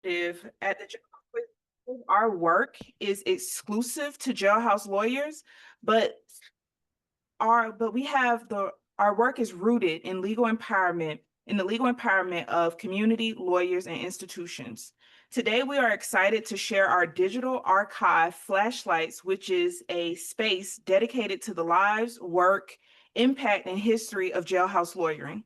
initiative at the Jailhouse. Our work is exclusive to Jailhouse lawyers, but our work is rooted in the legal empowerment of community, lawyers, and institutions. Today, we are excited to share our digital archive flashlights, which is a space dedicated to the lives, work, impact, and history of jailhouse lawyering.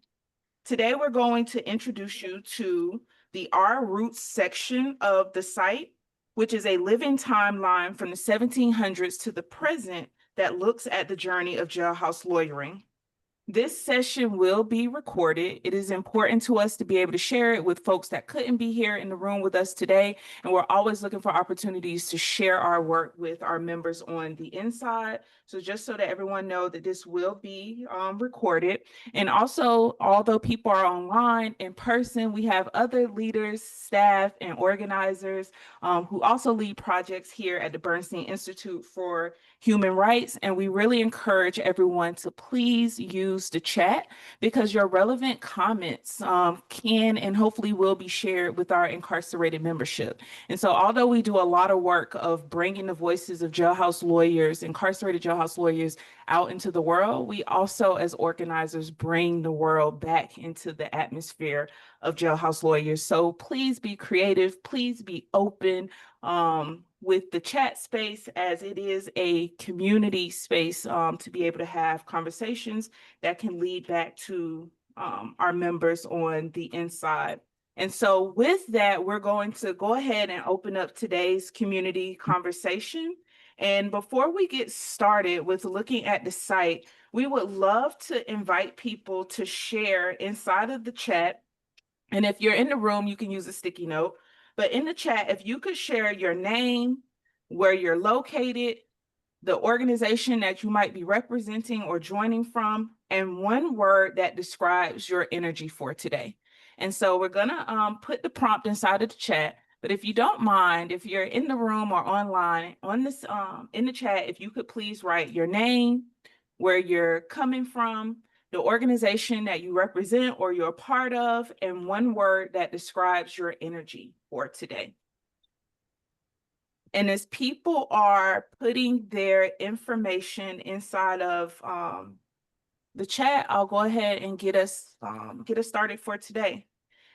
Today, we're going to introduce you to the Our Roots section of the site, which is a living timeline from the 1700s to the present that looks at the journey of jailhouse lawyering. This session will be recorded. It is important to us to be able to share it with folks that couldn't be here in the room with us today. And we're always looking for opportunities to share our work with our members on the inside. So just so that everyone knows that this will be recorded. And also, although people are online in person, we have other leaders, staff, and organizers who also lead projects here at the Bernstein Institute for Human Rights. And we really encourage everyone to please use the chat because your relevant comments can and hopefully will be shared with our incarcerated membership. And so although we do a lot of work of bringing the voices of jailhouse lawyers, incarcerated jailhouse lawyers out into the world, we also as organizers bring the world back into the atmosphere of jailhouse lawyers. So please be creative, please be open with the chat space, as it is a community space to be able to have conversations that can lead back to our members on the inside. And so with that, we're going to go ahead and open up today's community conversation. And before we get started with looking at the site, we would love to invite people to share inside of the chat. And if you're in the room, you can use a sticky note. But in the chat, if you could share your name, where you're located, the organization that you might be representing or joining from, and one word that describes your energy for today. And so we're gonna put the prompt inside of the chat. But if you don't mind, if you're in the room or online, on this in the chat, if you could please write your name, where you're coming from, the organization that you represent or you're a part of, and one word that describes your energy for today. And as people are putting their information inside of the chat, I'll go ahead and get us started for today.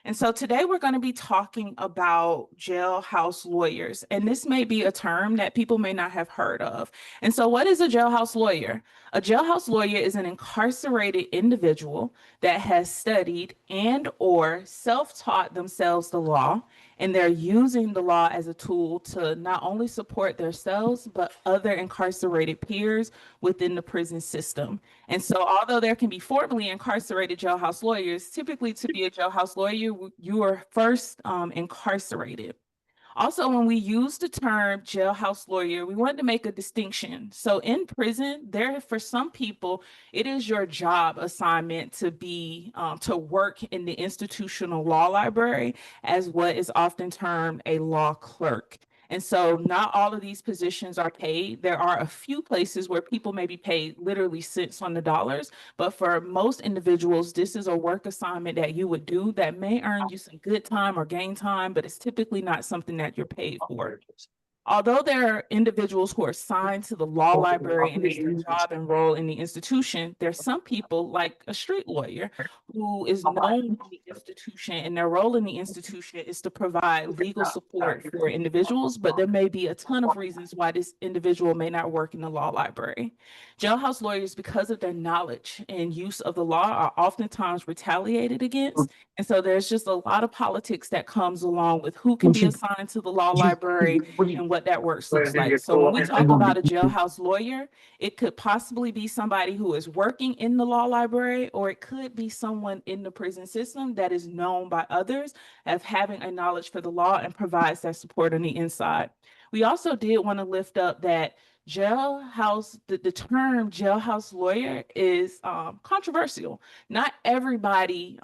And so today we're going to be talking about jailhouse lawyers. And this may be a term that people may not have heard of. And so what is a jailhouse lawyer? A jailhouse lawyer is an incarcerated individual that has studied and or self-taught themselves the law, and they're using the law as a tool to not only support themselves, but other incarcerated peers within the prison system. And so although there can be formally incarcerated jailhouse lawyers, typically to be a jailhouse lawyer, you are first incarcerated. Also, when we use the term jailhouse lawyer, we want to make a distinction. So in prison, for some people, it is your job assignment to be to work in the institutional law library as what is often termed a law clerk. And so not all of these positions are paid. There are a few places where people may be paid literally cents on the dollars, but for most individuals, this is a work assignment that you would do that may earn you some good time or gain time, but it's typically not something that you're paid for. Although there are individuals who are assigned to the law library and it's their job and role in the institution, there's some people like a street lawyer who is known in the institution, and their role in the institution is to provide legal support for individuals, but there may be a ton of reasons why this individual may not work in the law library. Jailhouse lawyers, because of their knowledge and use of the law, are oftentimes retaliated against. And so there's just a lot of politics that comes along with who can be assigned to the law library and what that work looks like. So when we talk about a jailhouse lawyer, it could possibly be somebody who is working in the law library, or it could be someone in the prison system that is known by others as having a knowledge for the law and provides that support on the inside. We also did want to lift up that Jailhouse, the term jailhouse lawyer is controversial. Not everybody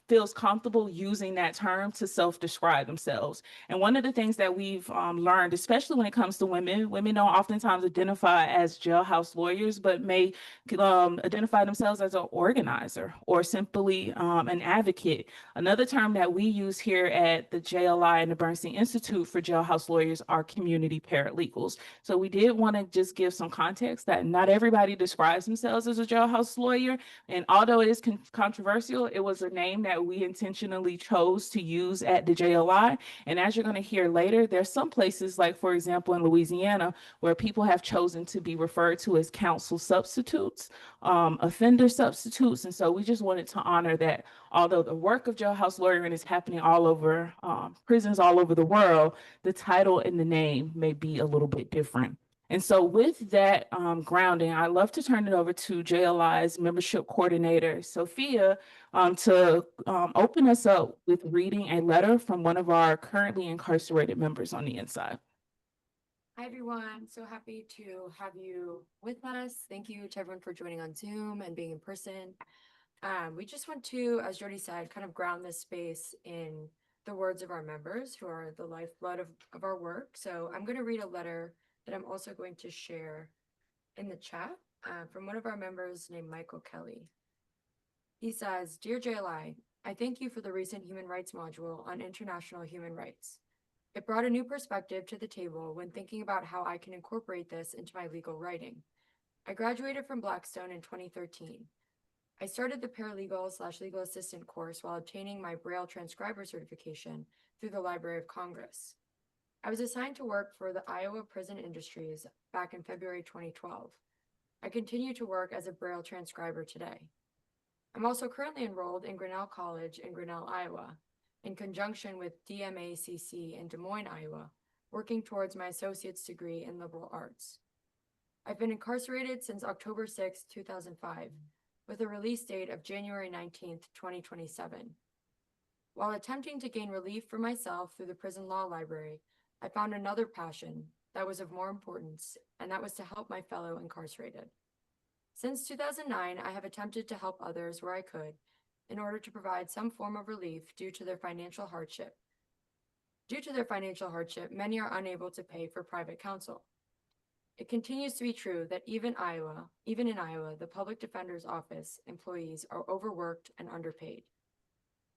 feels comfortable using that term to self-describe themselves. And one of the things that we've learned, especially when it comes to women, women don't oftentimes identify as jailhouse lawyers, but may identify themselves as an organizer or simply an advocate. Another term that we use here at the JLI and the Bernstein Institute for jailhouse lawyers are community paralegals. So we did want to just give some context that not everybody describes themselves as a jailhouse lawyer. And although it is controversial, it was a name that we intentionally chose to use at the JLI. And as you're going to hear later, there's some places, like for example in Louisiana, where people have chosen to be referred to as counsel substitutes, offender substitutes. And so we just wanted to honor that although the work of jailhouse lawyering is happening all over prisons all over the world, the title and the name may be a little bit different. And so with that grounding, I'd love to turn it over to JLI's membership coordinator, Sophia, to open us up with reading a letter from one of our currently incarcerated members on the inside. Hi, everyone. So happy to have you with us. Thank you to everyone for joining on Zoom and being in person. We just want to, as Jody said, kind of ground this space in the words of our members who are the lifeblood of our work. So I'm going to read a letter that I'm also going to share in the chat from one of our members named Michael Kelly. He says, "Dear JLI, I thank you for the recent human rights module on international human rights. It brought a new perspective to the table when thinking about how I can incorporate this into my legal writing. I graduated from Blackstone in 2013. I started the paralegal/legal assistant course while obtaining my Braille transcriber certification through the Library of Congress. I was assigned to work for the Iowa Prison Industries back in February 2012. I continue to work as a Braille transcriber today. I'm also currently enrolled in Grinnell College in Grinnell, Iowa, in conjunction with DMACC in Des Moines, Iowa, working towards my associate's degree in liberal arts. I've been incarcerated since October 6, 2005, with a release date of January 19, 2027. While attempting to gain relief for myself through the prison law library, I found another passion that was of more importance, and that was to help my fellow incarcerated. Since 2009, I have attempted to help others where I could in order to provide some form of relief due to their financial hardship. Due to their financial hardship, many are unable to pay for private counsel. It continues to be true that even in Iowa, the public defender's office employees are overworked and underpaid.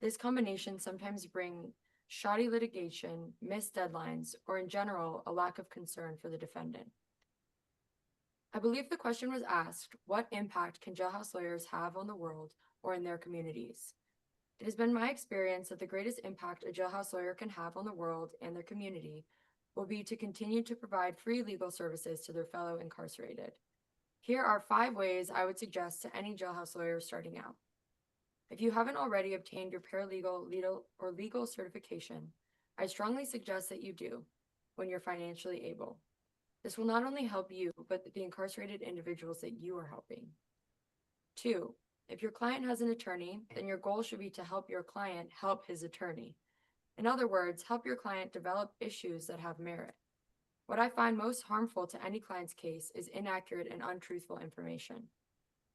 This combination sometimes brings shoddy litigation, missed deadlines, or in general, a lack of concern for the defendant. I believe the question was asked, what impact can jailhouse lawyers have on the world or in their communities? It has been my experience that the greatest impact a jailhouse lawyer can have on the world and their community will be to continue to provide free legal services to their fellow incarcerated. Here are 5 ways I would suggest to any jailhouse lawyer starting out. If you haven't already obtained your paralegal, legal certification, I strongly suggest that you do when you're financially able. This will not only help you, but the incarcerated individuals that you are helping. 2, if your client has an attorney, then your goal should be to help your client help his attorney. In other words, help your client develop issues that have merit. What I find most harmful to any client's case is inaccurate and untruthful information.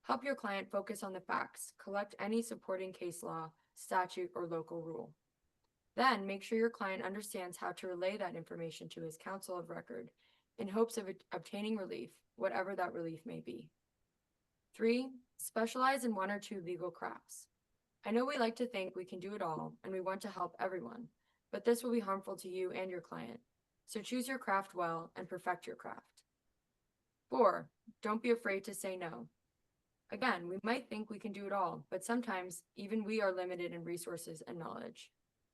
Help your client focus on the facts, collect any supporting case law, statute, or local rule. Then make sure your client understands how to relay that information to his counsel of record in hopes of obtaining relief, whatever that relief may be. 3, specialize in 1 or 2 legal crafts. I know we like to think we can do it all and we want to help everyone, but this will be harmful to you and your client. So choose your craft well and perfect your craft. 4, don't be afraid to say no. Again, we might think we can do it all, but sometimes even we are limited in resources and knowledge.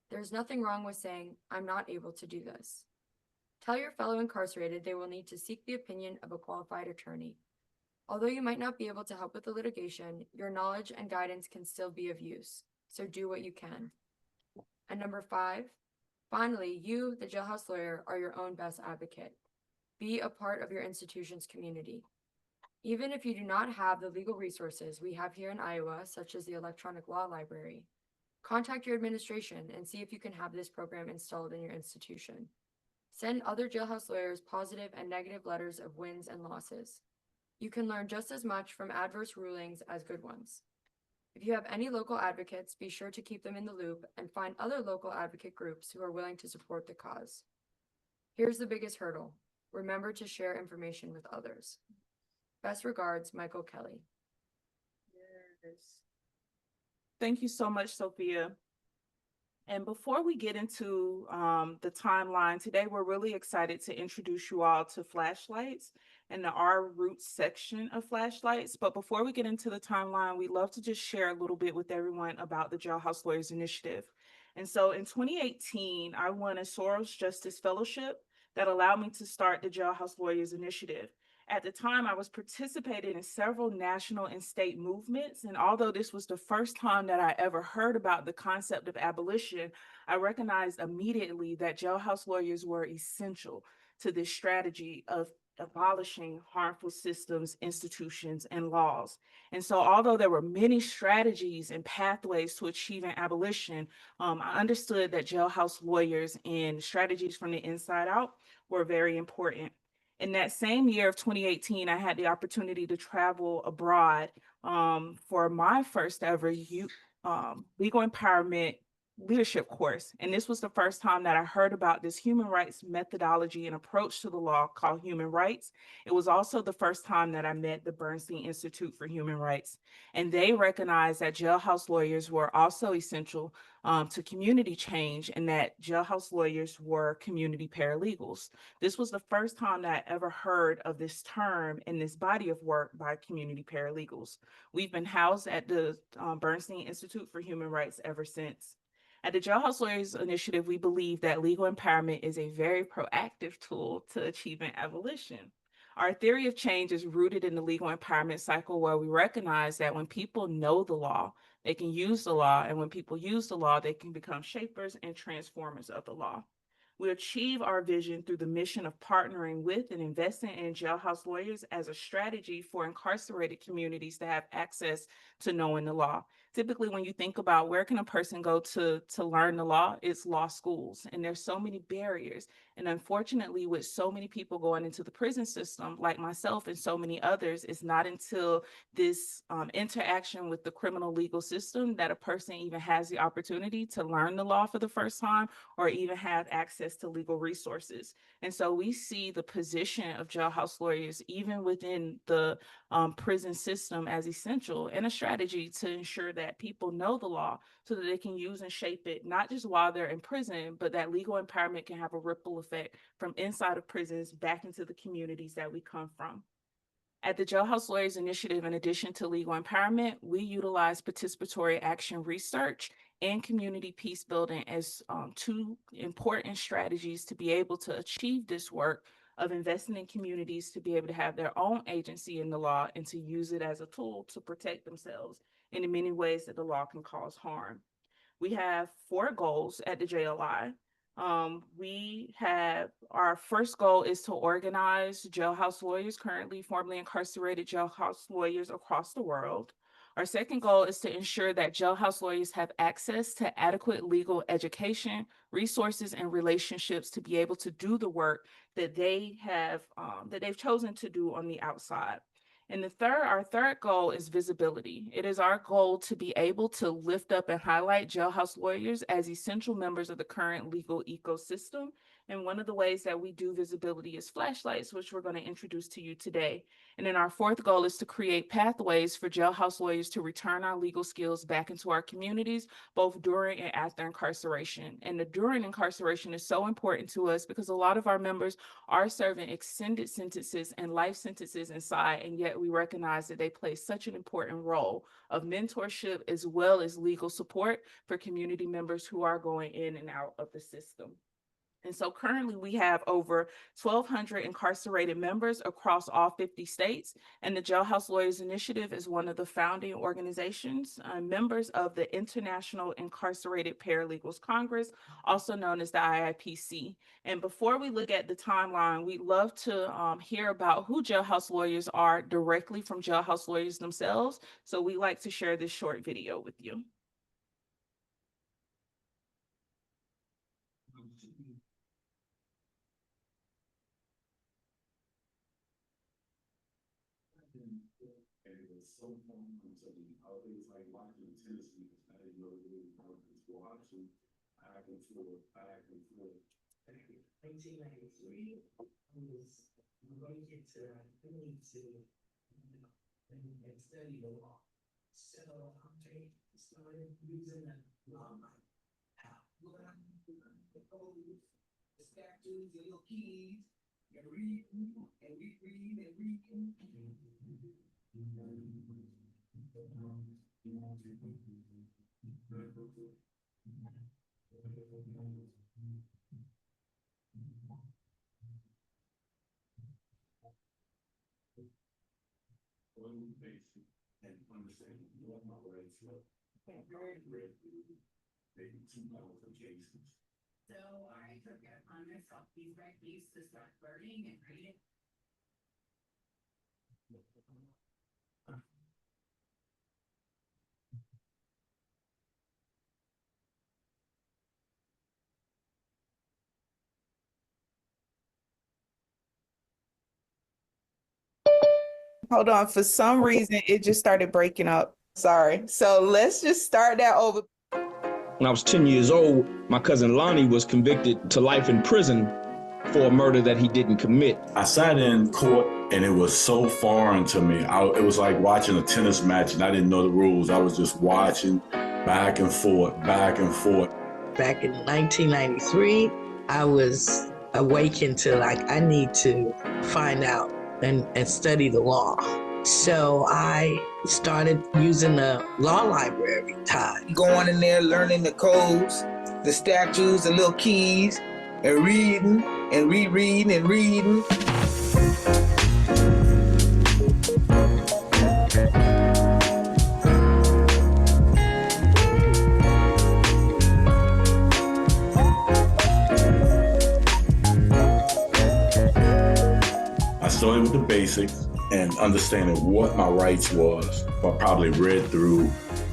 There's nothing wrong with saying, I'm not able to do this. Tell your fellow incarcerated they will need to seek the opinion of a qualified attorney. Although you might not be able to help with the litigation, your knowledge and guidance can still be of use, so do what you can. And number 5, finally, you, the jailhouse lawyer, are your own best advocate. Be a part of your institution's community. Even if you do not have the legal resources we have here in Iowa, such as the Electronic Law Library, contact your administration and see if you can have this program installed in your institution. Send other jailhouse lawyers positive and negative letters of wins and losses. You can learn just as much from adverse rulings as good ones. If you have any local advocates, be sure to keep them in the loop and find other local advocate groups who are willing to support the cause. Here's the biggest hurdle. Remember to share information with others. Best regards, Michael Kelly. Yes. Thank you so much, Sophia. And before we get into the timeline, today we're really excited to introduce you all to flashlights and the Our Roots section of flashlights. But before we get into the timeline, we'd love to just share a little bit with everyone about the Jailhouse Lawyers Initiative. And so in 2018, I won a Soros Justice Fellowship that allowed me to start the Jailhouse Lawyers Initiative. At the time, I was participating in several national and state movements, and although this was the first time that I ever heard about the concept of abolition, I recognized immediately that jailhouse lawyers were essential to this strategy of abolishing harmful systems, institutions, and laws. And so, although there were many strategies and pathways to achieving abolition, I understood that jailhouse lawyers and strategies from the inside out were very important. In that same year of 2018, I had the opportunity to travel abroad for my first ever legal empowerment leadership course. And this was the first time that I heard about this human rights methodology and approach to the law called human rights. It was also the first time that I met the Bernstein Institute for Human Rights. And they recognized that jailhouse lawyers were also essential to community change and that jailhouse lawyers were community paralegals. This was the first time that I ever heard of this term in this body of work by community paralegals. We've been housed at the Bernstein Institute for Human Rights ever since. At the Jailhouse Lawyers Initiative, we believe that legal empowerment is a very proactive tool to achieving abolition. Our theory of change is rooted in the legal empowerment cycle, where we recognize that when people know the law, they can use the law, and when people use the law, they can become shapers and transformers of the law. We achieve our vision through the mission of partnering with and investing in jailhouse lawyers as a strategy for incarcerated communities to have access to knowing the law. Typically, when you think about where can a person go to learn the law, it's law schools. And there's so many barriers. And unfortunately, with so many people going into the prison system, like myself and so many others, it's not until this interaction with the criminal legal system that a person even has the opportunity to learn the law for the first time or even have access to legal resources. And so we see the position of jailhouse lawyers, even within the prison system, as essential and a strategy to ensure that people know the law so that they can use and shape it, not just while they're in prison, but that legal empowerment can have a ripple effect from inside of prisons back into the communities that we come from. At the Jailhouse Lawyers Initiative, in addition to legal empowerment, we utilize participatory action research and community peace building as two important strategies to be able to achieve this work of investing in communities to be able to have their own agency in the law and to use it as a tool to protect themselves in the many ways that the law can cause harm. We have 4 goals at the JLI. We have our first goal is to organize jailhouse lawyers, currently formerly incarcerated jailhouse lawyers across the world. Our second goal is to ensure that jailhouse lawyers have access to adequate legal education, resources, and relationships to be able to do the work that they have that they've chosen to do on the outside. And our third goal is visibility. It is our goal to be able to lift up and highlight jailhouse lawyers as essential members of the current legal ecosystem. And one of the ways that we do visibility is flashlights, which we're going to introduce to you today. And then our fourth goal is to create pathways for jailhouse lawyers to return our legal skills back into our communities, both during and after incarceration. And the during incarceration is so important to us because a lot of our members are serving extended sentences and life sentences inside, and yet we recognize that they play such an important role of mentorship as well as legal support for community members who are going in and out of the system. And so currently we have over 1,200 incarcerated members across all 50 states. And the Jailhouse Lawyers Initiative is one of the founding organizations, members of the International Incarcerated Paralegals Congress, also known as the IIPC. And before we look at the timeline, we'd love to hear about who jailhouse lawyers are directly from jailhouse lawyers themselves. So we'd like to share this short video with you. And it was so fun to me. It was like watching a tennis match. I didn't know it was watching back and forth, back and forth. 1993, I was going into uni to and study the law. So I started using the law. The statutes, the little keys, and reading and rereading and reading. One basic and understanding what my rights were. I read through maybe 2,000 cases. So I took it upon myself piece by piece to start learning and reading. Hold on, for some reason, it just started breaking up. Sorry. So let's just start that over. When I was 10 years old, my cousin Lonnie was convicted to life in prison for a murder that he didn't commit. I sat in court and it was so foreign to me. It was like watching a tennis match and I didn't know the rules. I was just watching back and forth, back and forth. Back in 1993, I was awakened to I need to find out and study the law. So I started using the law library time. Going in there, learning the codes, the statutes, the little keys, and reading and rereading and reading. I started with the basics and understanding what my rights was. I probably read through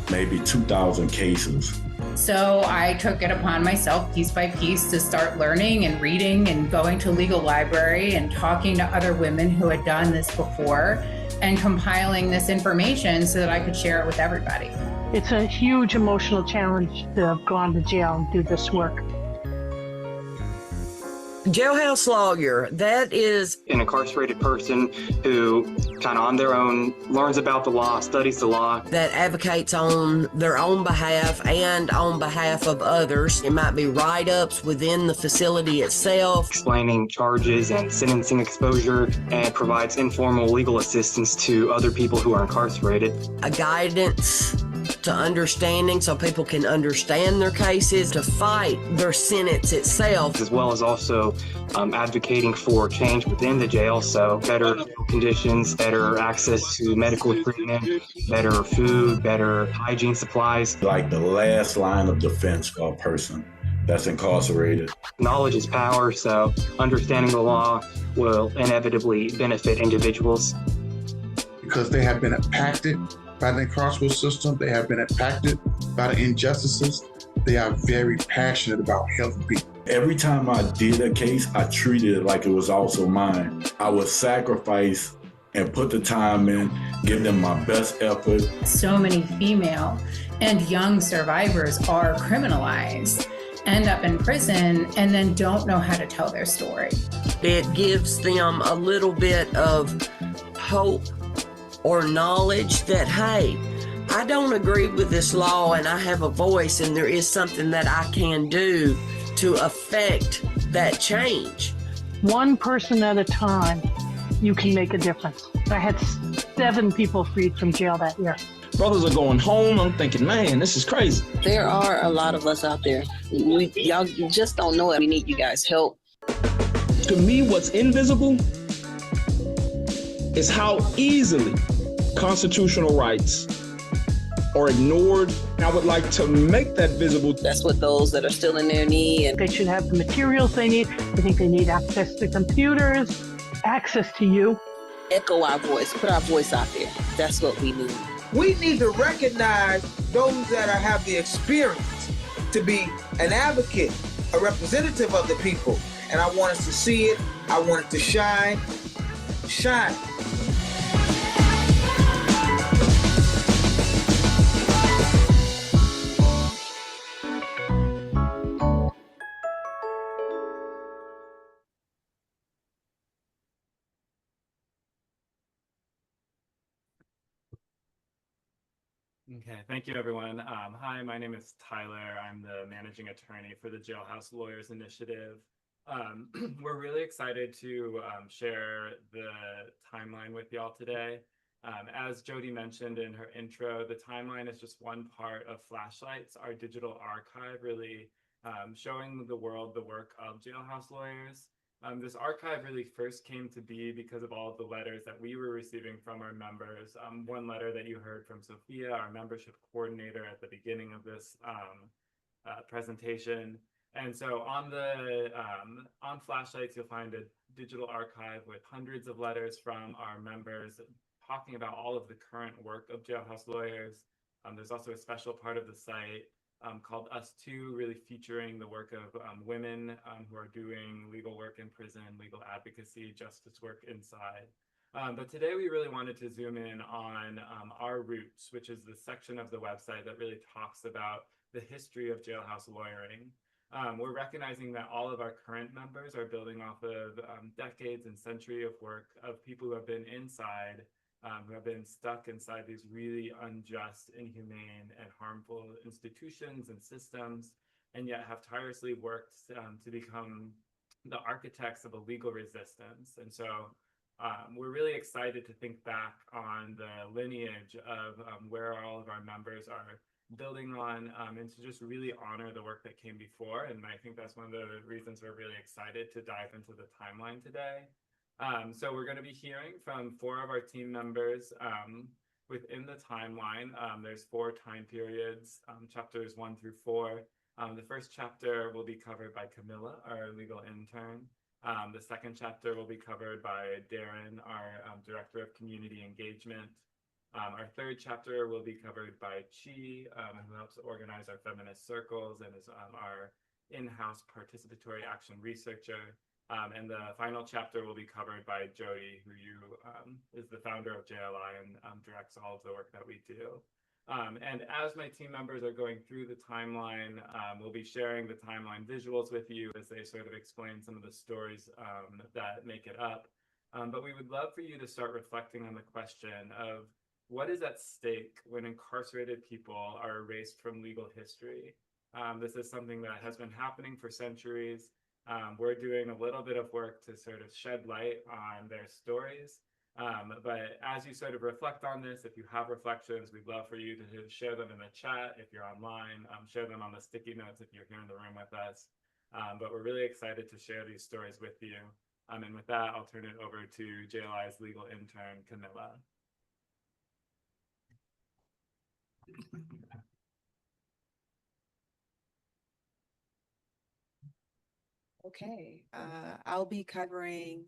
maybe 2,000 cases. So I took it upon myself piece by piece to start learning and reading and going to legal library and talking to other women who had done this before and compiling this information so that I could share it with everybody. It's a huge emotional challenge to have gone to jail and do this work. Jailhouse lawyer, that is an incarcerated person who kind of on their own learns about the law, studies the law. that advocates on their own behalf and on behalf of others. It might be write-ups within the facility itself. Explaining charges and sentencing exposure, and provides informal legal assistance to other people who are incarcerated. A guidance to understanding so people can understand their cases, to fight their sentence itself. As well as also advocating for change within the jail, so better conditions, better access to medical treatment, better food, better hygiene supplies. Like the last line of defense for a person that's incarcerated. Knowledge is power, so understanding the law will inevitably benefit individuals. Because they have been impacted by the incarceral system, they have been impacted by the injustices. They are very passionate about helping people. Every time I did a case, I treated it like it was also mine. I would sacrifice and put the time in, give them my best effort. So many female and young survivors are criminalized, end up in prison, and then don't know how to tell their story. It gives them a little bit of hope or knowledge that, hey, I don't agree with this law and I have a voice and there is something that I can do to affect that change. One person at a time, you can make a difference. I had 7 people freed from jail that year. Brothers are going home. I'm thinking, man, this is crazy. There are a lot of us out there. Y'all just don't know it. We need you guys' help. To me, what's invisible is how easily constitutional rights are ignored. I would like to make that visible. That's what those that are still in there need. And They should have the materials they need. I think they need access to computers, access to you. echo our voice, put our voice out there. That's what we need. We need to recognize those that have the experience to be an advocate, a representative of the people. And I want us to see it. I want it to shine. Shine. Okay, thank you, everyone. Hi, my name is Tyler. I'm the managing attorney for the Jailhouse Lawyers Initiative. We're really excited to share the timeline with y'all today. As Jody mentioned in her intro, the timeline is just one part of Flashlights, our digital archive, really showing the world the work of jailhouse lawyers. This archive really first came to be because of all of the letters that we were receiving from our members. One letter that you heard from Sophia, our membership coordinator, at the beginning of this presentation. And so on Flashlights, you'll find a digital archive with hundreds of letters from our members talking about all of the current work of jailhouse lawyers. There's also a special part of the site called Us Too, really featuring the work of women who are doing legal work in prison, legal advocacy, justice work inside. But today we really wanted to zoom in on our roots, which is the section of the website that really talks about the history of jailhouse lawyering. We're recognizing that all of our current members are building off of decades and century of work of people who have been inside, who have been stuck inside these really unjust, inhumane, and harmful institutions and systems, and yet have tirelessly worked to become the architects of a legal resistance. And so we're really excited to think back on the lineage of where all of our members are building on, and to just really honor the work that came before. And I think that's one of the reasons we're really excited to dive into the timeline today. So we're going to be hearing from 4 of our team members within the timeline. There's 4 time periods, chapters 1 through 4. The first chapter will be covered by Camilla, our legal intern. The second chapter will be covered by Darren, our director of community engagement. Our third chapter will be covered by Chi, who helps organize our feminist circles and is our in-house participatory action researcher. And the final chapter will be covered by Jody, who is the founder of JLI and directs all of the work that we do. And as my team members are going through the timeline, we'll be sharing the timeline visuals with you as they sort of explain some of the stories that make it up. But we would love for you to start reflecting on the question of what is at stake when incarcerated people are erased from legal history. This is something that has been happening for centuries. We're doing a little bit of work to sort of shed light on their stories. But as you sort of reflect on this, if you have reflections, we'd love for you to share them in the chat if you're online, share them on the sticky notes if you're here in the room with us. But we're really excited to share these stories with you. And with that, I'll turn it over to JLI's legal intern, Camilla. Okay, I'll be covering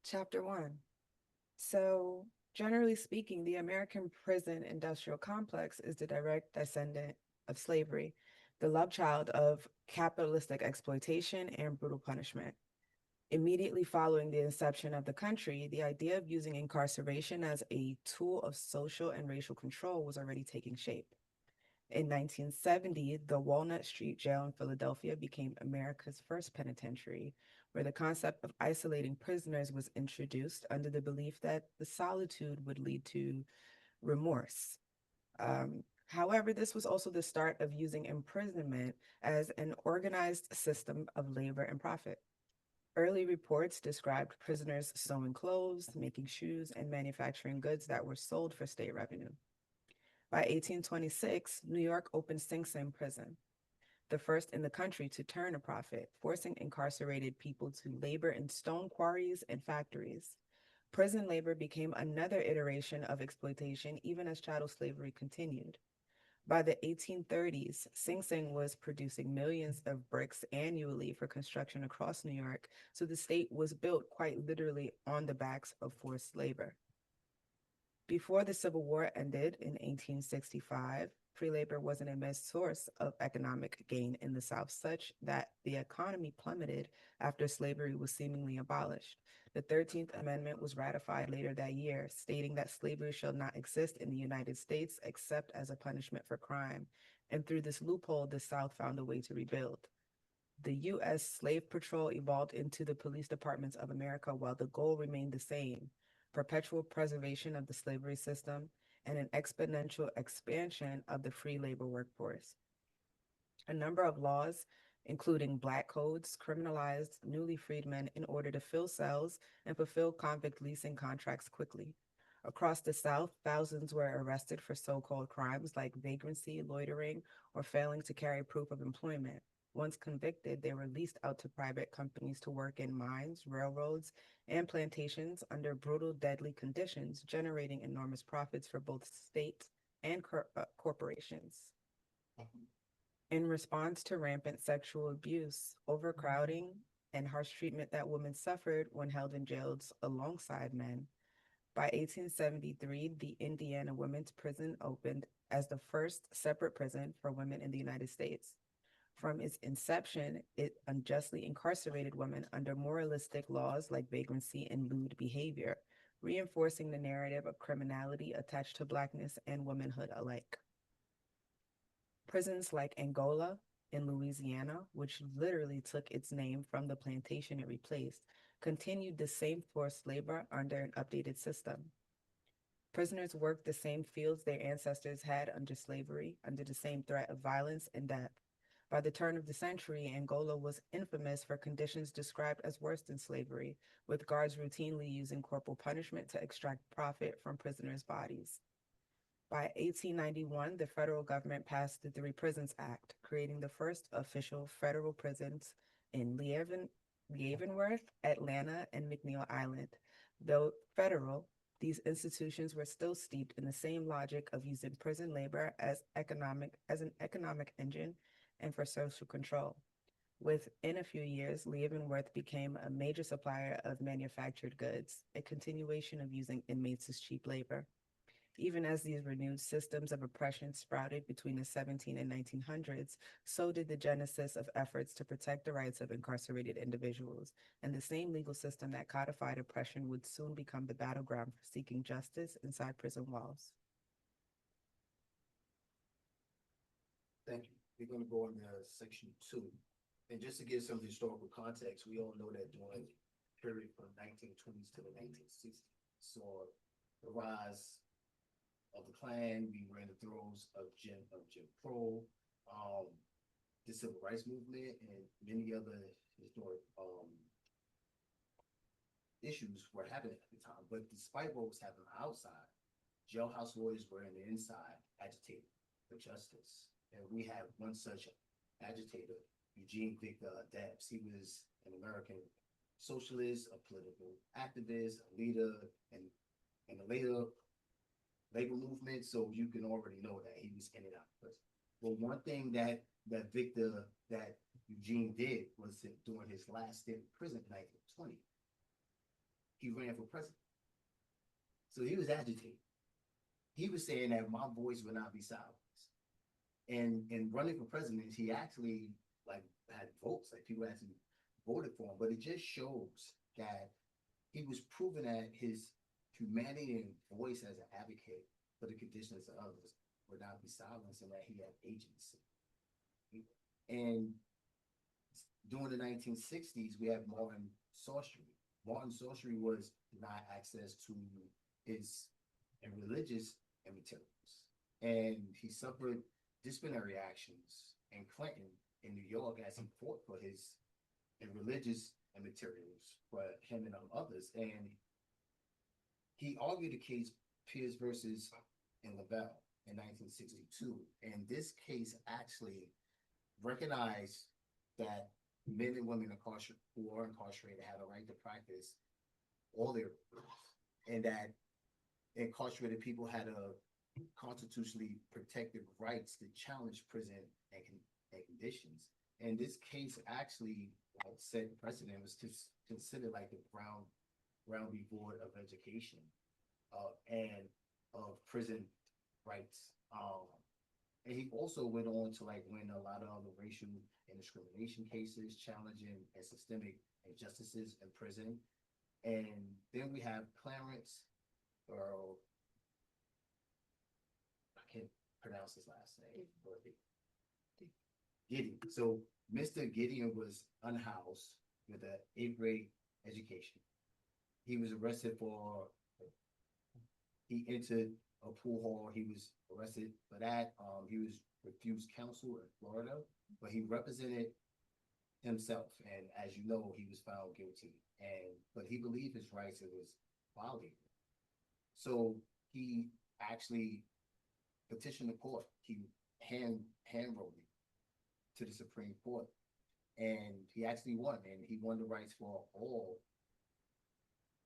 chapter 1. So, generally speaking, the American prison industrial complex is the direct descendant of slavery, the love child of capitalistic exploitation and brutal punishment. Immediately following the inception of the country, the idea of using incarceration as a tool of social and racial control was already taking shape. In 1970, the Walnut Street Jail in Philadelphia became America's first penitentiary, where the concept of isolating prisoners was introduced under the belief that the solitude would lead to remorse. However, this was also the start of using imprisonment as an organized system of labor and profit. Early reports described prisoners sewing clothes, making shoes, and manufacturing goods that were sold for state revenue. By 1826, New York opened Sing Sing Prison, the first in the country to turn a profit, forcing incarcerated people to labor in stone quarries and factories. Prison labor became another iteration of exploitation, even as chattel slavery continued. By the 1830s, Sing Sing was producing millions of bricks annually for construction across New York, so the state was built quite literally on the backs of forced labor. Before the Civil War ended in 1865, free labor was an immense source of economic gain in the South, such that the economy plummeted after slavery was seemingly abolished. The 13th Amendment was ratified later that year, stating that slavery shall not exist in the United States except as a punishment for crime. And through this loophole, the South found a way to rebuild. The U.S. Slave Patrol evolved into the police departments of America while the goal remained the same: perpetual preservation of the slavery system and an exponential expansion of the free labor workforce. A number of laws, including Black codes, criminalized newly freed men in order to fill cells and fulfill convict leasing contracts quickly. Across the South, thousands were arrested for so-called crimes like vagrancy, loitering, or failing to carry proof of employment. Once convicted, they were leased out to private companies to work in mines, railroads, and plantations under brutal, deadly conditions, generating enormous profits for both states and corporations. In response to rampant sexual abuse, overcrowding, and harsh treatment that women suffered when held in jails alongside men, by 1873, the Indiana Women's Prison opened as the first separate prison for women in the United States. From its inception, it unjustly incarcerated women under moralistic laws like vagrancy and lewd behavior, reinforcing the narrative of criminality attached to Blackness and womanhood alike. Prisons like Angola in Louisiana, which literally took its name from the plantation it replaced, continued the same forced labor under an updated system. Prisoners worked the same fields their ancestors had under slavery, under the same threat of violence and death. By the turn of the century, Angola was infamous for conditions described as worse than slavery, with guards routinely using corporal punishment to extract profit from prisoners' bodies. By 1891, the federal government passed the Three Prisons Act, creating the first official federal prisons in Leavenworth, Atlanta, and McNeil Island. Though federal, these institutions were still steeped in the same logic of using prison labor as an economic engine and for social control. Within a few years, Leavenworth became a major supplier of manufactured goods, a continuation of using inmates as cheap labor. Even as these renewed systems of oppression sprouted between the 1700s and 1900s, so did the genesis of efforts to protect the rights of incarcerated individuals, and the same legal system that codified oppression would soon become the battleground for seeking justice inside prison walls. Thank you. We're going to go into section 2. And just to give some historical context, we all know that during the period from the 1920s to the 1960s, saw the rise of the Klan. We were in the throes of Jim Crow, the Civil Rights Movement, and many other historic issues were happening at the time. But despite what was happening outside, jailhouse lawyers were in the inside agitating for justice. And we have one such agitator, Eugene Victor Debs. He was an American socialist, a political activist, a leader, and the later labor movement. So you can already know that he was in and out of prison. Well, one thing that Eugene did was that during his last stint in prison in 1920, he ran for president. So he was agitated. He was saying that my voice would not be silenced. And running for president, he actually had votes, people actually voted for him. But it just shows that he was proving that his humanity and voice as an advocate for the conditions of others would not be silenced, and that he had agency. And during the 1960s, we have Martin Sorcery. Martin Sorcery was denied access to his religious materials, and he suffered disciplinary actions in Clinton in New York as he fought for his religious materials for him and others. And he argued the case Pierce versus Lavelle in 1962. And this case actually recognized that men and women who are incarcerated have a right to practice all their rights, and that incarcerated people had a constitutionally protected rights to challenge prison and conditions. And this case actually set precedent. Was considered like the Brown v. Board of Education and of prison rights. And he also went on to win a lot of other racial and discrimination cases, challenging and systemic injustices in prison. And then we have Clarence, I can't pronounce his last name, Gideon. So Mr. Gideon was unhoused with an 8th grade education. He was arrested he entered a pool hall. He was arrested for that. He was refused counsel in Florida, but he represented himself. And as you know, he was found guilty. But he believed his rights, it was violated. So he actually petitioned the court. He hand wrote it to the Supreme Court. And he actually won. And he won the rights for all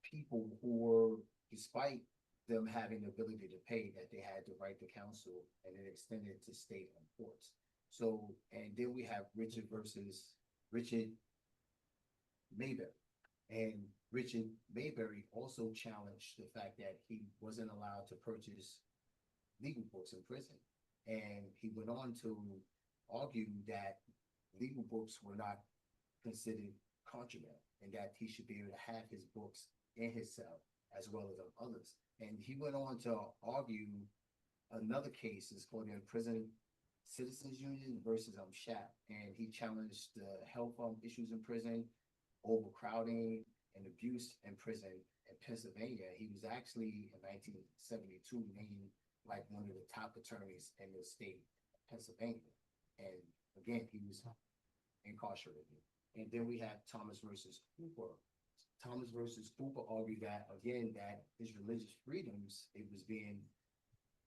people who were, despite them having the ability to pay, that they had the right to counsel, and it extended to state and courts. So, and then we have Richard versus Richard Mayberry. And Richard Mayberry also challenged the fact that he wasn't allowed to purchase legal books in prison. And he went on to argue that legal books were not considered contraband, and that he should be able to have his books in his cell as well as of others. And he went on to argue another case, it's called the Imprisoned Citizens Union versus SHAP, and he challenged the health issues in prison, overcrowding and abuse in prison in Pennsylvania. He was actually in 1972 named like one of the top attorneys in the state of Pennsylvania. And again, he was incarcerated. And then we have Thomas versus Cooper. Thomas versus Cooper argued that, again, that his religious freedoms, it was being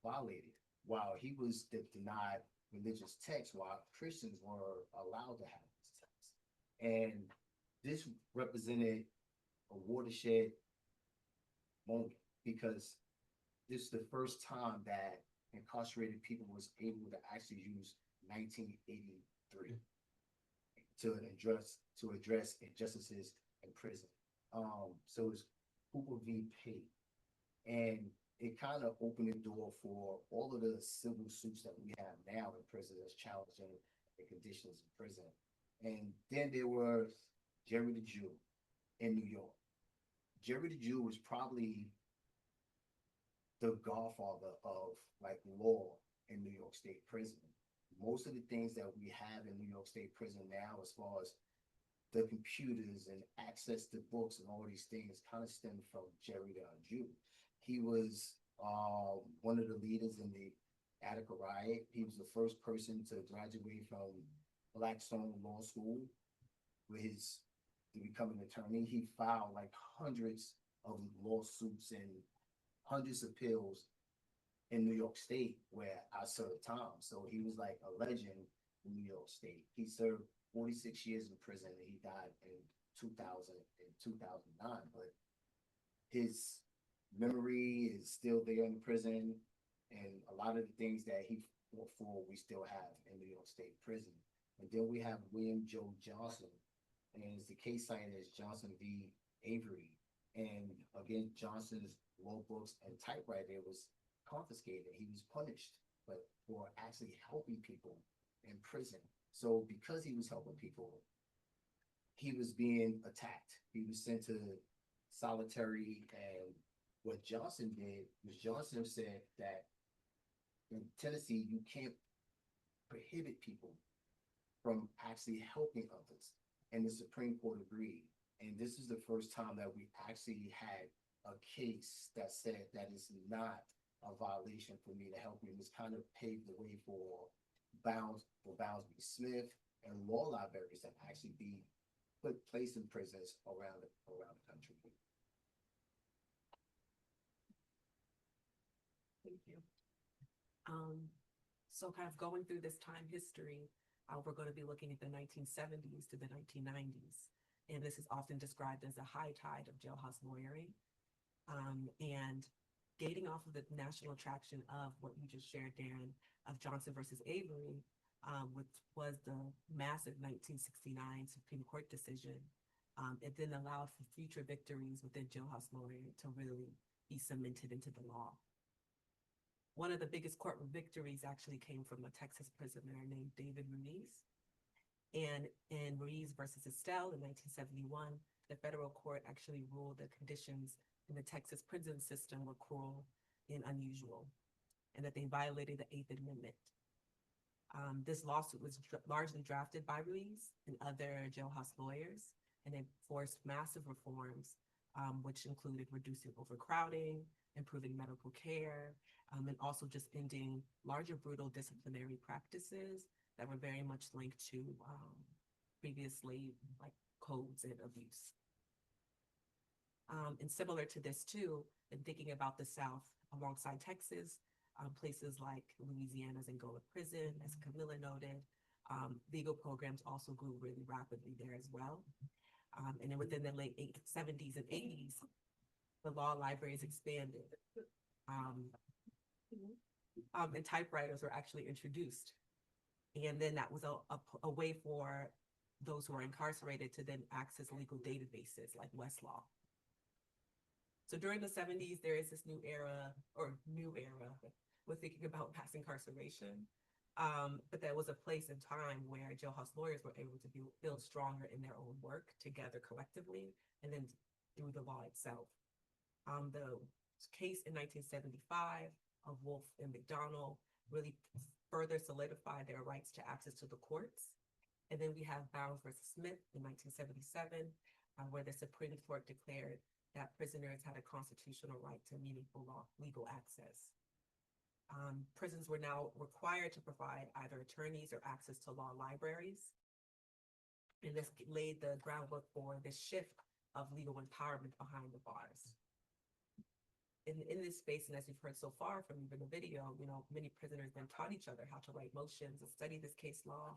violated, while he was denied religious texts, while Christians were allowed to have these texts. And this represented a watershed moment, because this is the first time that incarcerated people was able to actually use 1983 to address injustices in prison. So it's Cooper v. Pate. And it kind of opened the door for all of the civil suits that we have now in prison that's challenging the conditions in prison. And then there was Jerry the Jew in New York. Jerry the Jew was probably the godfather of like law in New York State prison. Most of the things that we have in New York State prison now, as far as the computers and access to books and all these things, kind of stem from Jerry the Jew. He was one of the leaders in the Attica riot. He was the first person to graduate from Blackstone Law School to become an attorney. He filed like hundreds of lawsuits and hundreds of appeals in New York State, where I served time. So he was like a legend in New York State. He served 46 years in prison, and he died in 2009. But his memory is still there in the prison, and a lot of the things that he fought for, we still have in New York State prison. And then we have William Joe Johnson, and the case cited as Johnson v. Avery. And again, Johnson's law books and typewriter was confiscated. He was punished, but for actually helping people in prison. So because he was helping people, he was being attacked. He was sent to solitary. And what Johnson did was Johnson said that in Tennessee, you can't prohibit people from actually helping others. And the Supreme Court agreed. And this is the first time that we actually had a case that said that it's not a violation for me to help you. This kind of paved the way for Bounds v. Smith and law libraries that actually be placed in prisons around the country. Thank you. So kind of going through this time history, we're going to be looking at the 1970s to the 1990s. And this is often described as a high tide of jailhouse lawyering. And gating off of the national attraction of what you just shared, Darren, of Johnson versus Avery, which was the massive 1969 Supreme Court decision, it then allowed for future victories within jailhouse lawyering to really be cemented into the law. One of the biggest court victories actually came from a Texas prisoner named David Ruiz. And in Ruiz versus Estelle in 1971, the federal court actually ruled that conditions in the Texas prison system were cruel and unusual, and that they violated the 8th Amendment. This lawsuit was largely drafted by Ruiz and other jailhouse lawyers, and it forced massive reforms, which included reducing overcrowding, improving medical care, and also just ending larger brutal disciplinary practices that were very much linked to previously like codes and abuse. And similar to this too, in thinking about the South alongside Texas, places like Louisiana's Angola prison, as Camilla noted, legal programs also grew really rapidly there as well. And then within the late 70s and 80s, the law libraries expanded. And typewriters were actually introduced. And then that was a way for those who are incarcerated to then access legal databases like Westlaw. So during the 70s, there is this new era, with thinking about mass incarceration. But there was a place and time where jailhouse lawyers were able to build stronger in their own work together collectively, and then through the law itself. The case in 1975 of Wolf and McDonald really further solidified their rights to access to the courts. And then we have Bounds versus Smith in 1977, where the Supreme Court declared that prisoners had a constitutional right to meaningful legal access. Prisons were now required to provide either attorneys or access to law libraries. And this laid the groundwork for this shift of legal empowerment behind the bars. In this space, and as you've heard so far from even the video, many prisoners then taught each other how to write motions and study this case law.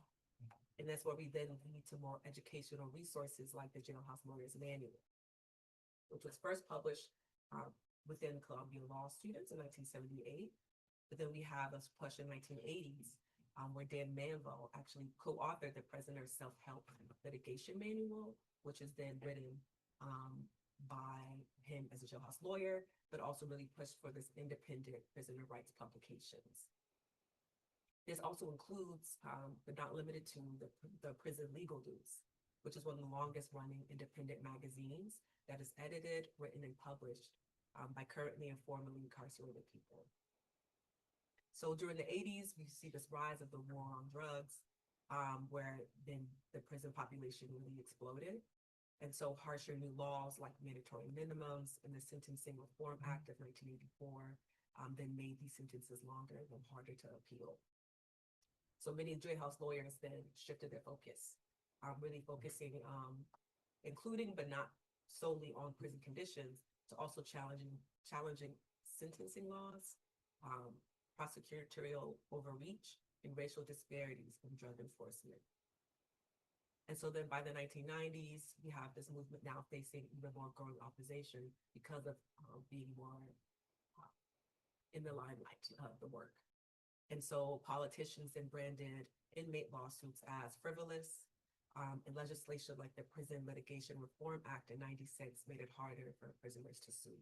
And that's where we then lead to more educational resources like the Jailhouse Lawyers Manual, which was first published within Columbia Law students in 1978. But then we have a push in 1980s where Dan Manville actually co-authored the Prisoner's Self-Help Litigation Manual, which is then written by him as a jailhouse lawyer, but also really pushed for this independent prisoner rights publications. This also includes, but not limited to, the Prison Legal News, which is one of the longest running independent magazines that is edited, written, and published by currently and formerly incarcerated people. So during the 80s, we see this rise of the war on drugs, where then the prison population really exploded. And so harsher new laws like mandatory minimums and the Sentencing Reform Act of 1984 then made these sentences longer and harder to appeal. So many jailhouse lawyers then shifted their focus, really focusing, including but not solely on prison conditions, to also challenging sentencing laws, prosecutorial overreach, and racial disparities in drug enforcement. And so then by the 1990s, we have this movement now facing even more growing opposition because of being more in the limelight of the work. And so politicians then branded inmate lawsuits as frivolous, and legislation like the Prison Litigation Reform Act in '96 made it harder for prisoners to sue.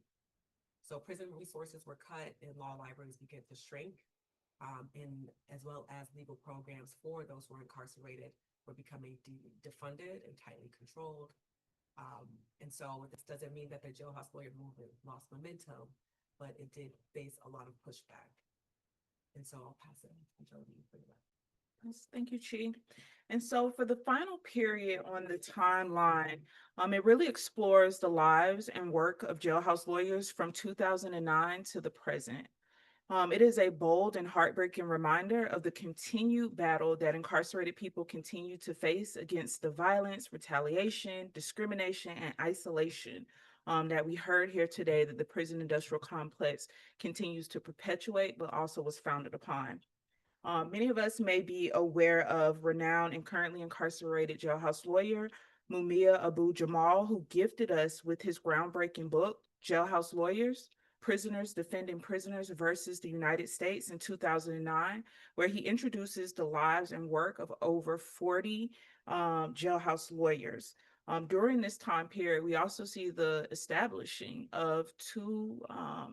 So prison resources were cut and law libraries began to shrink, and as well as legal programs for those who were incarcerated were becoming defunded and tightly controlled. And so this doesn't mean that the jailhouse lawyer movement lost momentum, but it did face a lot of pushback. And so I'll pass it to Jody for that. Yes, thank you, Chi. And so for the final period on the timeline, it really explores the lives and work of jailhouse lawyers from 2009 to the present. It is a bold and heartbreaking reminder of the continued battle that incarcerated people continue to face against the violence, retaliation, discrimination, and isolation that we heard here today that the prison industrial complex continues to perpetuate, but also was founded upon. Many of us may be aware of renowned and currently incarcerated jailhouse lawyer Mumia Abu-Jamal, who gifted us with his groundbreaking book, Jailhouse Lawyers: Prisoners Defending Prisoners versus the United States in 2009, where he introduces the lives and work of over 40 jailhouse lawyers. During this time period, we also see the establishing of two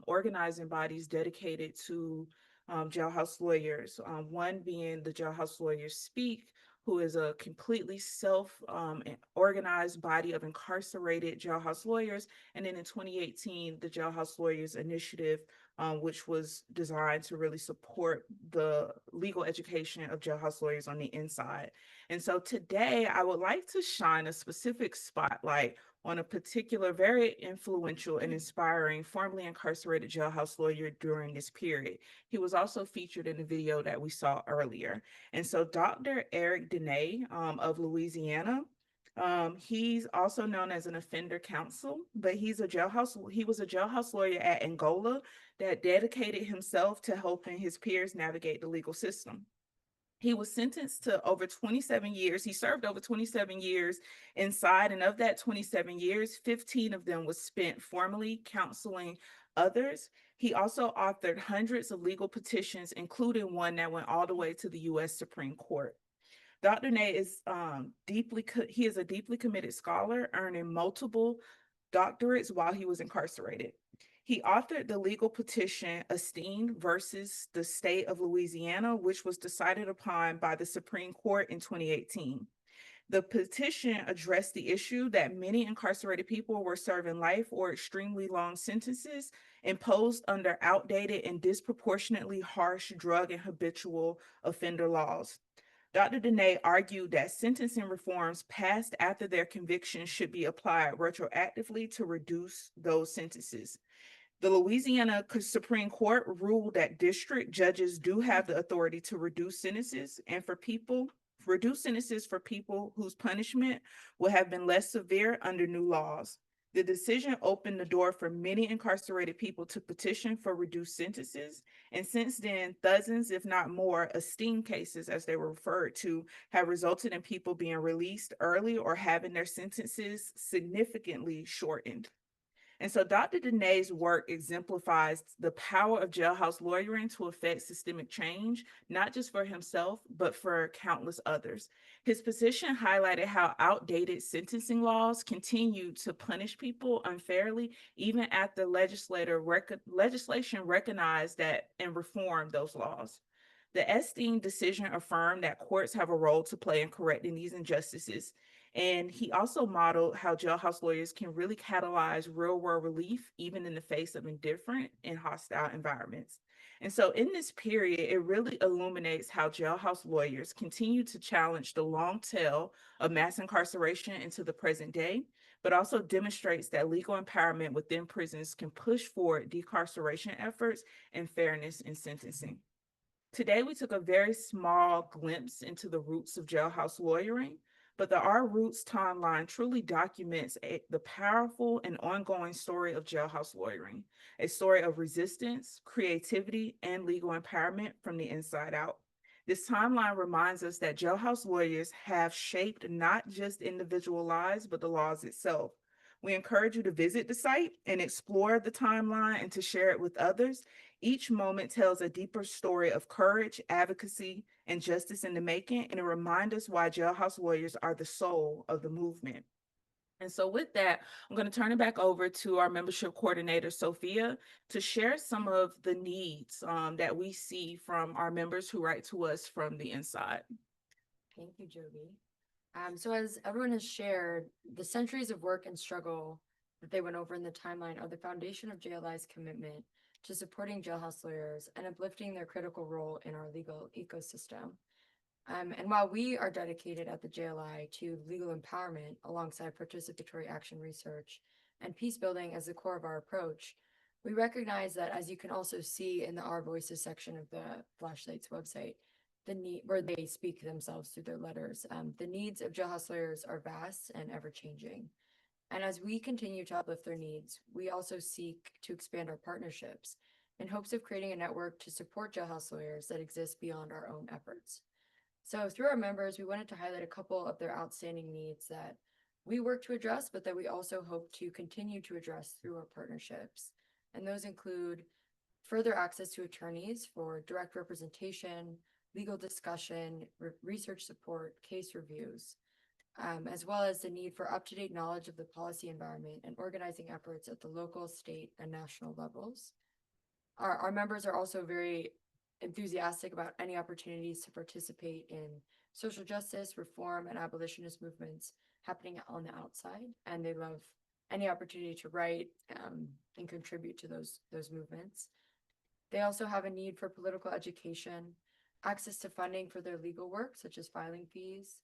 organizing bodies dedicated to jailhouse lawyers, one being the Jailhouse Lawyers Speak, who is a completely self-organized body of incarcerated jailhouse lawyers. And then in 2018, the Jailhouse Lawyers Initiative, which was designed to really support the legal education of jailhouse lawyers on the inside. And so today, I would like to shine a specific spotlight on a particular, very influential and inspiring formerly incarcerated jailhouse lawyer during this period. He was also featured in the video that we saw earlier. And so Dr. Eric Dene of Louisiana, he's also known as an offender counsel, but he was a jailhouse lawyer at Angola that dedicated himself to helping his peers navigate the legal system. He was sentenced to over 27 years. He served over 27 years inside, and of that 27 years, 15 of them was spent formally counseling others. He also authored hundreds of legal petitions, including one that went all the way to the U.S. Supreme Court. Dr. Nate is a deeply committed scholar, earning multiple doctorates while he was incarcerated. He authored the legal petition Esteem versus the State of Louisiana, which was decided upon by the Supreme Court in 2018. The petition addressed the issue that many incarcerated people were serving life or extremely long sentences imposed under outdated and disproportionately harsh drug and habitual offender laws. Dr. Dene argued that sentencing reforms passed after their convictions should be applied retroactively to reduce those sentences. The Louisiana Supreme Court ruled that district judges do have the authority to reduce sentences for people whose punishment would have been less severe under new laws. The decision opened the door for many incarcerated people to petition for reduced sentences. And since then, dozens, if not more, esteem cases, as they were referred to, have resulted in people being released early or having their sentences significantly shortened. And so Dr. Dene's work exemplifies the power of jailhouse lawyering to affect systemic change, not just for himself, but for countless others. His position highlighted how outdated sentencing laws continue to punish people unfairly, even after legislation recognized that and reformed those laws. The Esteem decision affirmed that courts have a role to play in correcting these injustices. And he also modeled how jailhouse lawyers can really catalyze real world relief, even in the face of indifferent and hostile environments. And so in this period, it really illuminates how jailhouse lawyers continue to challenge the long tail of mass incarceration into the present day, but also demonstrates that legal empowerment within prisons can push forward decarceration efforts and fairness in sentencing. Today, we took a very small glimpse into the roots of jailhouse lawyering, but the Our Roots timeline truly documents the powerful and ongoing story of jailhouse lawyering, a story of resistance, creativity, and legal empowerment from the inside out. This timeline reminds us that jailhouse lawyers have shaped not just individual lives, but the laws itself. We encourage you to visit the site and explore the timeline and to share it with others. Each moment tells a deeper story of courage, advocacy, and justice in the making, and it reminds us why jailhouse lawyers are the soul of the movement. And so with that, I'm going to turn it back over to our membership coordinator, Sophia, to share some of the needs that we see from our members who write to us from the inside. Thank you, Joby. So as everyone has shared, the centuries of work and struggle that they went over in the timeline are the foundation of JLI's commitment to supporting jailhouse lawyers and uplifting their critical role in our legal ecosystem. And while we are dedicated at the JLI to legal empowerment alongside participatory action research and peace building as the core of our approach, we recognize that, as you can also see in the Our Voices section of the Flashlight's website, the need where they speak themselves through their letters, the needs of jailhouse lawyers are vast and ever-changing. And as we continue to uplift their needs, we also seek to expand our partnerships in hopes of creating a network to support jailhouse lawyers that exists beyond our own efforts. So through our members, we wanted to highlight a couple of their outstanding needs that we work to address, but that we also hope to continue to address through our partnerships. And those include further access to attorneys for direct representation, legal discussion, research support, case reviews, as well as the need for up-to-date knowledge of the policy environment and organizing efforts at the local, state, and national levels. Our members are also very enthusiastic about any opportunities to participate in social justice, reform, and abolitionist movements happening on the outside, and they love any opportunity to write and contribute to those movements. They also have a need for political education, access to funding for their legal work, such as filing fees,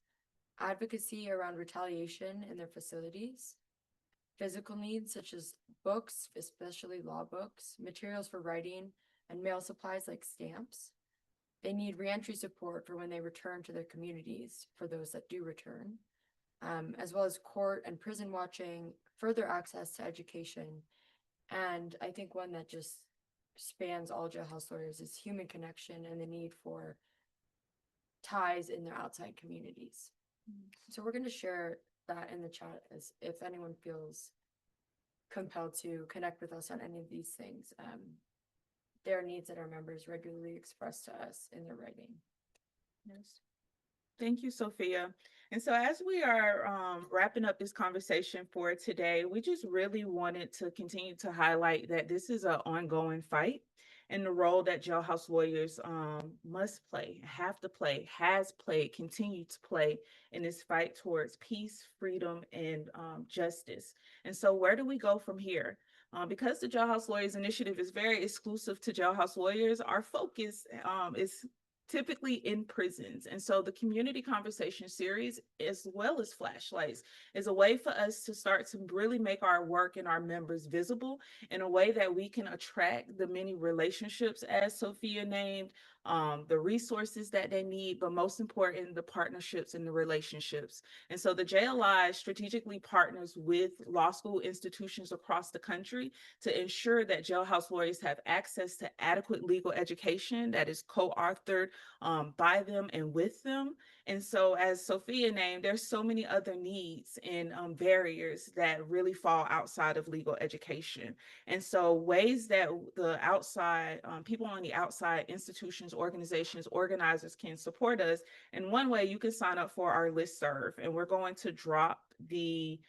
advocacy around retaliation in their facilities, physical needs such as books, especially law books, materials for writing, and mail supplies like stamps. They need reentry support for when they return to their communities, for those that do return, as well as court and prison watching, further access to education. And I think one that just spans all jailhouse lawyers is human connection and the need for ties in their outside communities. So we're going to share that in the chat as if anyone feels compelled to connect with us on any of these things. There are needs that our members regularly express to us in their writing. Yes. Thank you, Sophia. And so as we are wrapping up this conversation for today, we just really wanted to continue to highlight that this is an ongoing fight, and the role that jailhouse lawyers must play, have to play, has played, continue to play in this fight towards peace, freedom, and justice. And so where do we go from here? Because the Jailhouse Lawyers Initiative is very exclusive to jailhouse lawyers, our focus is typically in prisons. And so the Community Conversation series, as well as Flashlights, is a way for us to start to really make our work and our members visible in a way that we can attract the many relationships, as Sophia named, the resources that they need, but most important, the partnerships and the relationships. And so the JLI strategically partners with law school institutions across the country to ensure that jailhouse lawyers have access to adequate legal education that is co-authored by them and with them. And so, as Sophia named, there's so many other needs and barriers that really fall outside of legal education. And so ways that the outside, people on the outside, institutions, organizations, organizers can support us. And one way, you can sign up for our listserv, and we're going to drop the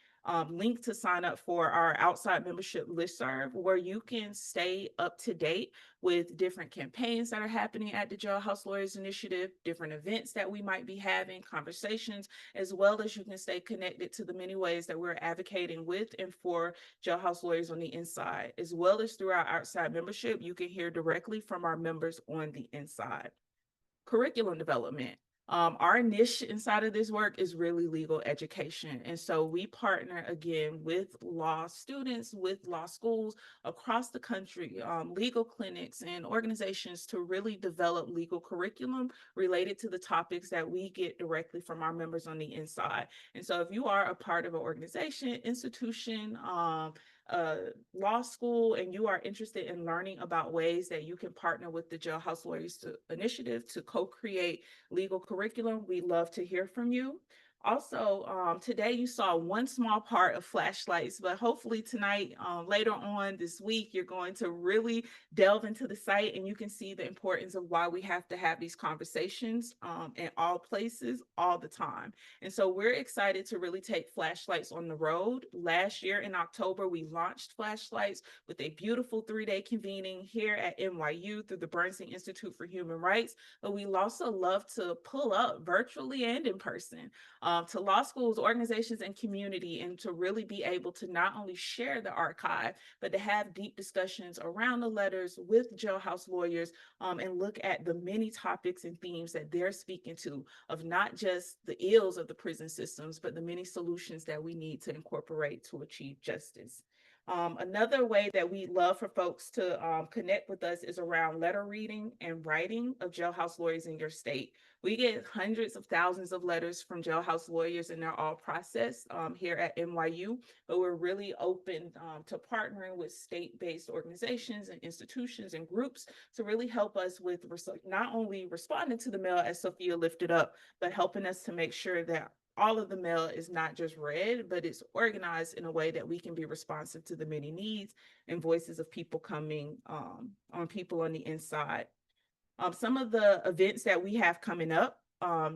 link to sign up for our outside membership listserv, where you can stay up to date with different campaigns that are happening at the Jailhouse Lawyers Initiative, different events that we might be having, conversations, as well as you can stay connected to the many ways that we're advocating with and for jailhouse lawyers on the inside, as well as through our outside membership. You can hear directly from our members on the inside. Curriculum development. Our niche inside of this work is really legal education. And so we partner again with law students, with law schools across the country, legal clinics and organizations to really develop legal curriculum related to the topics that we get directly from our members on the inside. And so if you are a part of an organization, institution, law school, and you are interested in learning about ways that you can partner with the Jailhouse Lawyers Initiative to co-create legal curriculum, we'd love to hear from you. Also, today you saw one small part of Flashlights, but hopefully tonight, later on this week, you're going to really delve into the site and you can see the importance of why we have to have these conversations in all places, all the time. And so we're excited to really take Flashlights on the road. Last year in October, we launched Flashlights with a beautiful 3-day convening here at NYU through the Bernstein Institute for Human Rights, but we also love to pull up virtually and in person to law schools, organizations, and community, and to really be able to not only share the archive, but to have deep discussions around the letters with jailhouse lawyers and look at the many topics and themes that they're speaking to, of not just the ills of the prison systems, but the many solutions that we need to incorporate to achieve justice. Another way that we love for folks to connect with us is around letter reading and writing of jailhouse lawyers in your state. We get hundreds of thousands of letters from jailhouse lawyers, and they're all processed here at NYU, but we're really open to partnering with state-based organizations and institutions and groups to really help us with not only responding to the mail, as Sophia lifted up, but helping us to make sure that all of the mail is not just read, but it's organized in a way that we can be responsive to the many needs and voices of people coming on people on the inside. Some of the events that we have coming up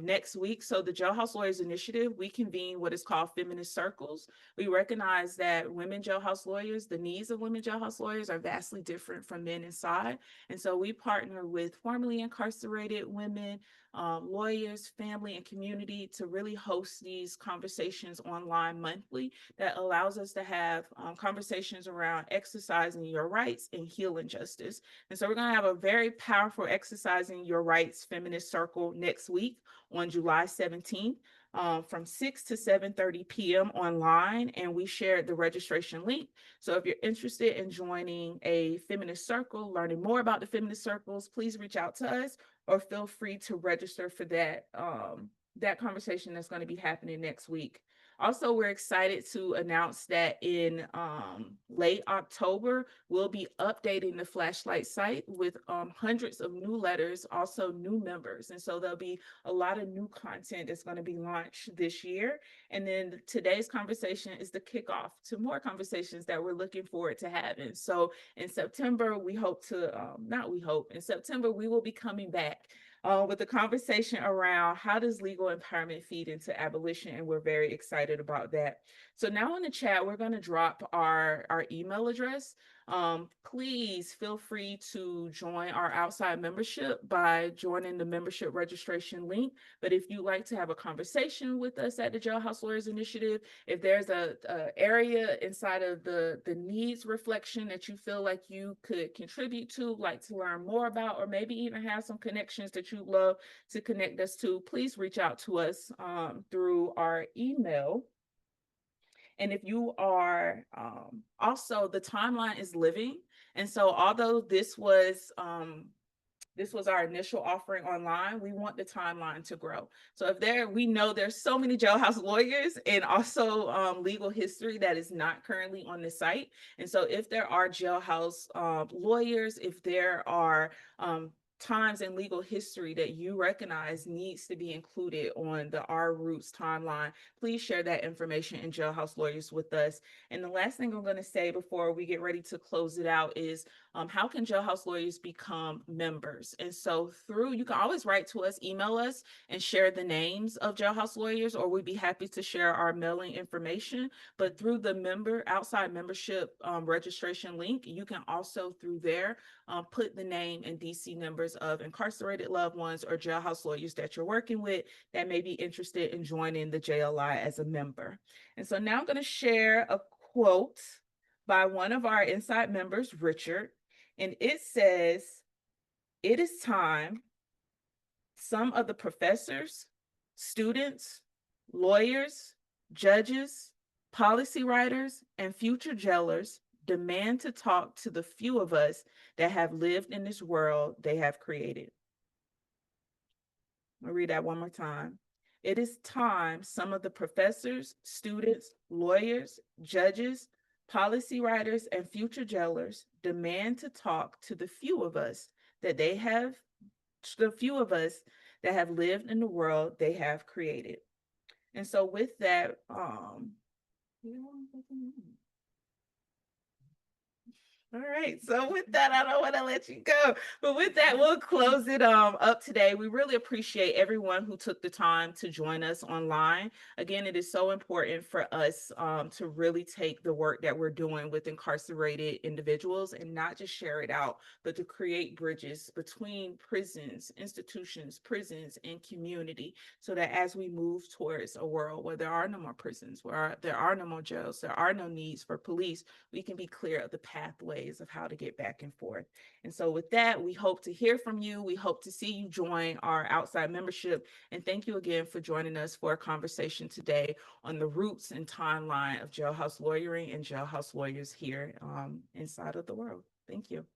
next week. So the Jailhouse Lawyers Initiative, we convene what is called feminist circles. We recognize that women jailhouse lawyers, the needs of women jailhouse lawyers are vastly different from men inside. And so we partner with formerly incarcerated women, lawyers, family, and community to really host these conversations online monthly that allows us to have conversations around exercising your rights and healing justice. And so we're going to have a very powerful Exercising Your Rights feminist circle next week on July 17th. from 6 to 7:30 p.m. online, and we shared the registration link. So if you're interested in joining a feminist circle, learning more about the feminist circles, please reach out to us or feel free to register for that conversation that's going to be happening next week. Also, we're excited to announce that in late October, we'll be updating the Flashlight site with hundreds of new letters, also new members. And so there'll be a lot of new content that's going to be launched this year. And then today's conversation is the kickoff to more conversations that we're looking forward to having. So in September, we hope to, in September, we will be coming back with a conversation around how does legal empowerment feed into abolition, and we're very excited about that. So now in the chat, we're going to drop our email address. Please feel free to join our outside membership by joining the membership registration link. But if you'd like to have a conversation with us at the Jailhouse Lawyers Initiative, if there's a area inside of the needs reflection that you feel like you could contribute to, like to learn more about, or maybe even have some connections that you'd love to connect us to, please reach out to us through our email. And if you are also, the timeline is living. And so although this was our initial offering online, we want the timeline to grow. So we know there's so many jailhouse lawyers and also legal history that is not currently on the site. And so if there are jailhouse lawyers, if there are times in legal history that you recognize needs to be included on the Our Roots timeline, please share that information in Jailhouse Lawyers with us. And the last thing I'm going to say before we get ready to close it out is how can Jailhouse Lawyers become members? And so you can always write to us, email us, and share the names of Jailhouse Lawyers, or we'd be happy to share our mailing information. But through the outside membership registration link, you can also through there put the name and DC numbers of incarcerated loved ones or jailhouse lawyers that you're working with that may be interested in joining the JLI as a member. And so now I'm going to share a quote by one of our inside members, Richard, and it says, "It is time some of the professors, students, lawyers, judges, policy writers, and future jailers demand to talk to the few of us that have lived in this world they have created." I'll read that one more time. "It is time some of the professors, students, lawyers, judges, policy writers, and future jailers demand to talk to the few of us that have lived in the world they have created." And so with that, all right. So with that, I don't want to let you go. But with that, we'll close it up today. We really appreciate everyone who took the time to join us online. Again, it is so important for us to really take the work that we're doing with incarcerated individuals and not just share it out, but to create bridges between prisons, institutions, prisons, and community, so that as we move towards a world where there are no more prisons, where there are no more jails, there are no needs for police, we can be clear of the pathways of how to get back and forth. And so with that, we hope to hear from you. We hope to see you join our outside membership. And thank you again for joining us for a conversation today on the roots and timeline of jailhouse lawyering and jailhouse lawyers here inside of the world. Thank you.